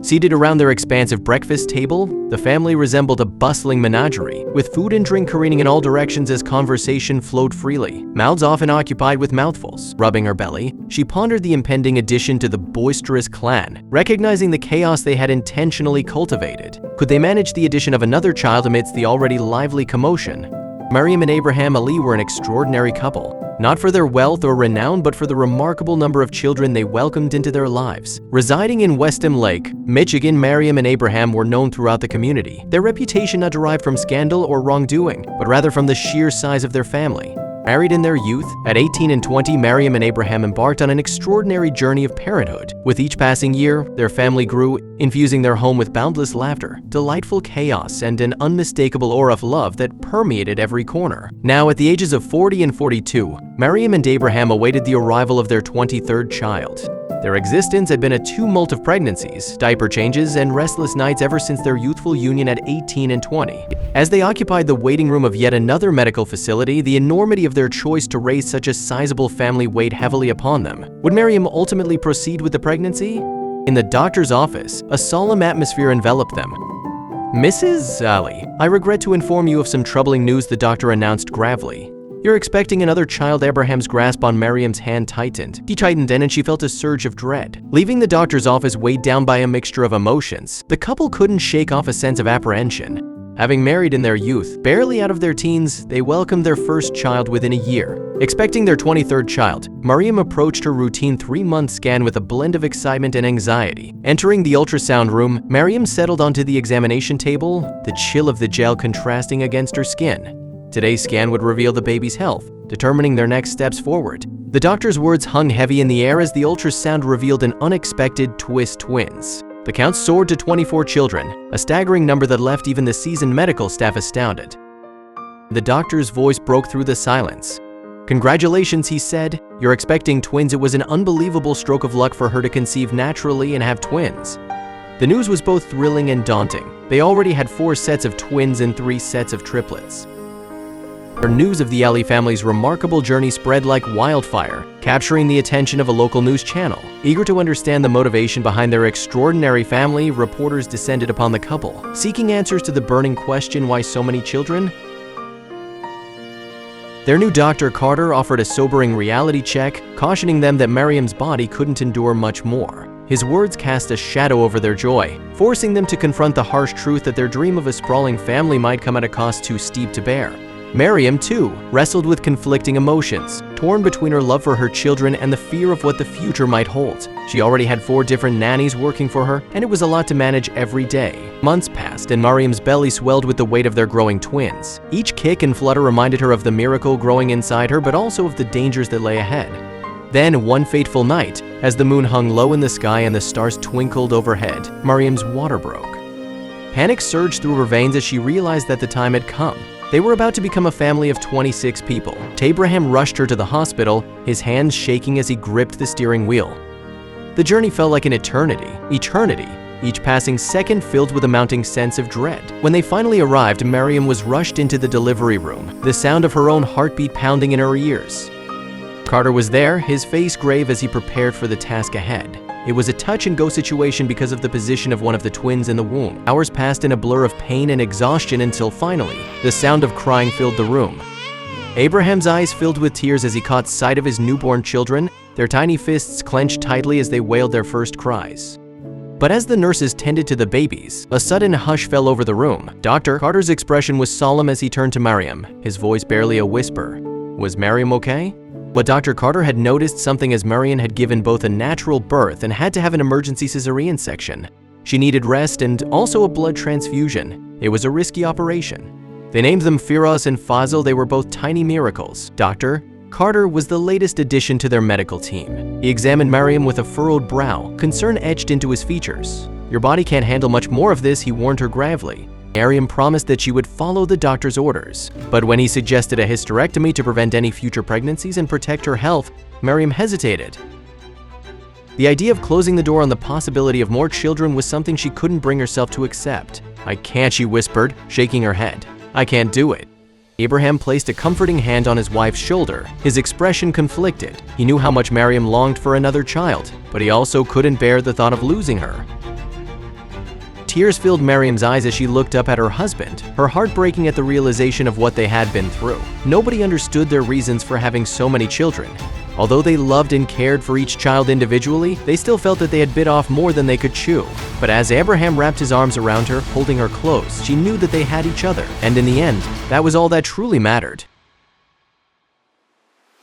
Seated around their expansive breakfast table, the family resembled a bustling menagerie, with food and drink careening in all directions as conversation flowed freely, mouths often occupied with mouthfuls. Rubbing her belly, she pondered the impending addition to the boisterous clan, recognizing the chaos they had intentionally cultivated. Could they manage the addition of another child amidst the already lively commotion? Maryam and Abraham Ali were an extraordinary couple, not for their wealth or renown, but for the remarkable number of children they welcomed into their lives. Residing in Westham Lake, Michigan, Maryam and Abraham were known throughout the community, their reputation not derived from scandal or wrongdoing, but rather from the sheer size of their family. Married in their youth, at 18 and 20, Maryam and Abraham embarked on an extraordinary journey of parenthood. With each passing year, their family grew, infusing their home with boundless laughter, delightful chaos, and an unmistakable aura of love that permeated every corner. Now, at the ages of 40 and 42, Maryam and Abraham awaited the arrival of their 23rd child. Their existence had been a tumult of pregnancies, diaper changes, and restless nights ever since their youthful union at 18 and 20. As they occupied the waiting room of yet another medical facility, the enormity of their choice to raise such a sizable family weighed heavily upon them. Would Maryam ultimately proceed with the pregnancy? In the doctor's office, a solemn atmosphere enveloped them. "Mrs. Ali, I regret to inform you of some troubling news," the doctor announced gravely. "You're expecting another child." Abraham's grasp on Maryam's hand tightened. He tightened and she felt a surge of dread. Leaving the doctor's office weighed down by a mixture of emotions, the couple couldn't shake off a sense of apprehension. Having married in their youth, barely out of their teens, they welcomed their first child within a year. Expecting their 23rd child, Maryam approached her routine 3-month scan with a blend of excitement and anxiety. Entering the ultrasound room, Maryam settled onto the examination table, the chill of the gel contrasting against her skin. Today's scan would reveal the baby's health, determining their next steps forward. The doctor's words hung heavy in the air as the ultrasound revealed an unexpected twins. The count soared to 24 children, a staggering number that left even the seasoned medical staff astounded. The doctor's voice broke through the silence. "Congratulations," he said. "You're expecting twins." It was an unbelievable stroke of luck for her to conceive naturally and have twins. The news was both thrilling and daunting. They already had 4 sets of twins and 3 sets of triplets. The news of the Ali family's remarkable journey spread like wildfire, capturing the attention of a local news channel. Eager to understand the motivation behind their extraordinary family, reporters descended upon the couple, seeking answers to the burning question, why so many children? Their new doctor, Carter, offered a sobering reality check, cautioning them that Maryam's body couldn't endure much more. His words cast a shadow over their joy, forcing them to confront the harsh truth that their dream of a sprawling family might come at a cost too steep to bear. Maryam, too, wrestled with conflicting emotions, torn between her love for her children and the fear of what the future might hold. She already had 4 different nannies working for her, and it was a lot to manage every day. Months passed, and Maryam's belly swelled with the weight of their growing twins. Each kick and flutter reminded her of the miracle growing inside her, but also of the dangers that lay ahead. Then, one fateful night, as the moon hung low in the sky and the stars twinkled overhead, Maryam's water broke. Panic surged through her veins as she realized that the time had come. They were about to become a family of 26 people. Abraham rushed her to the hospital, his hands shaking as he gripped the steering wheel. The journey felt like an eternity, each passing second filled with a mounting sense of dread. When they finally arrived, Maryam was rushed into the delivery room, the sound of her own heartbeat pounding in her ears. Carter was there, his face grave as he prepared for the task ahead. It was a touch-and-go situation because of the position of one of the twins in the womb. Hours passed in a blur of pain and exhaustion until finally, the sound of crying filled the room. Abraham's eyes filled with tears as he caught sight of his newborn children, their tiny fists clenched tightly as they wailed their first cries. But as the nurses tended to the babies, a sudden hush fell over the room. Dr. Carter's expression was solemn as he turned to Maryam, his voice barely a whisper. Was Maryam okay? But Dr. Carter had noticed something as Maryam had given both a natural birth and had to have an emergency cesarean section. She needed rest and also a blood transfusion. It was a risky operation. They named them Firas and Fazil. They were both tiny miracles. Dr. Carter was the latest addition to their medical team. He examined Maryam with a furrowed brow, concern etched into his features. "Your body can't handle much more of this," he warned her gravely. Maryam promised that she would follow the doctor's orders. But when he suggested a hysterectomy to prevent any future pregnancies and protect her health, Maryam hesitated. The idea of closing the door on the possibility of more children was something she couldn't bring herself to accept. "I can't," she whispered, shaking her head. "I can't do it." Abraham placed a comforting hand on his wife's shoulder, his expression conflicted. He knew how much Maryam longed for another child, but he also couldn't bear the thought of losing her. Tears filled Miriam's eyes as she looked up at her husband, her heart breaking at the realization of what they had been through. Nobody understood their reasons for having so many children. Although they loved and cared for each child individually, they still felt that they had bit off more than they could chew. But as Abraham wrapped his arms around her, holding her close, she knew that they had each other. And in the end, that was all that truly mattered.